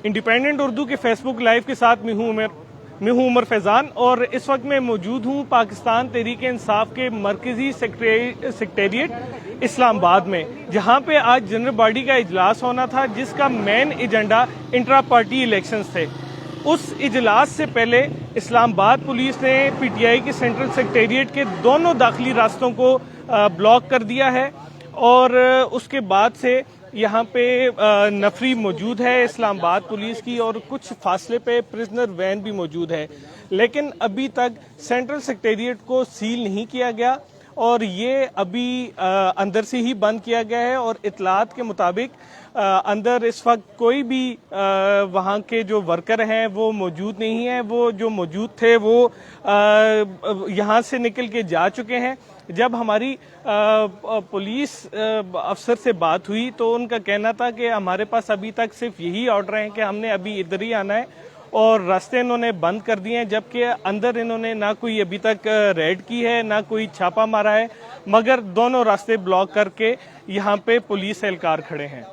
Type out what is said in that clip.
Independent Urdu के Facebook live के साथ मैं हूं उमर फैजान और इस वक्त मैं मौजूद हूं पाकिस्तान तहरीक इंसाफ के मरकजी सेक्रेटेरिएट इस्लामाबाद में, जहां पे आज जनरल बॉडी का इजलास होना था जिसका main agenda intra party elections थे। उस इजलास से पहले इस्लामाबाद पुलिस ने पीटीआई के सेंट्रल सेक्रेटेरिएट के दोनों दाखिली रास्तों को ब्लॉक कर दिया है और उसके बाद से यहाँ पे नफरी मौजूद है इस्लामाबाद पुलिस की और कुछ फासले पे प्रिजनर वैन भी मौजूद है, लेकिन अभी तक सेंट्रल सेक्रेटेरिएट को सील नहीं किया गया और ये अभी अंदर से ही बंद किया गया है और इतलात के मुताबिक अंदर इस वक्त कोई भी वहाँ के जो वर्कर हैं वो मौजूद नहीं है। वो जो मौजूद थे वो यहाँ से निकल के जा चुके हैं। जब हमारी पुलिस अफसर से बात हुई तो उनका कहना था कि हमारे पास अभी तक सिर्फ यही ऑर्डर है कि हमने अभी इधर ही आना है और रास्ते इन्होंने बंद कर दिए हैं, जबकि अंदर इन्होंने ना कोई अभी तक रेड की है ना कोई छापा मारा है, मगर दोनों रास्ते ब्लॉक करके यहाँ पे पुलिस एहलकार खड़े हैं।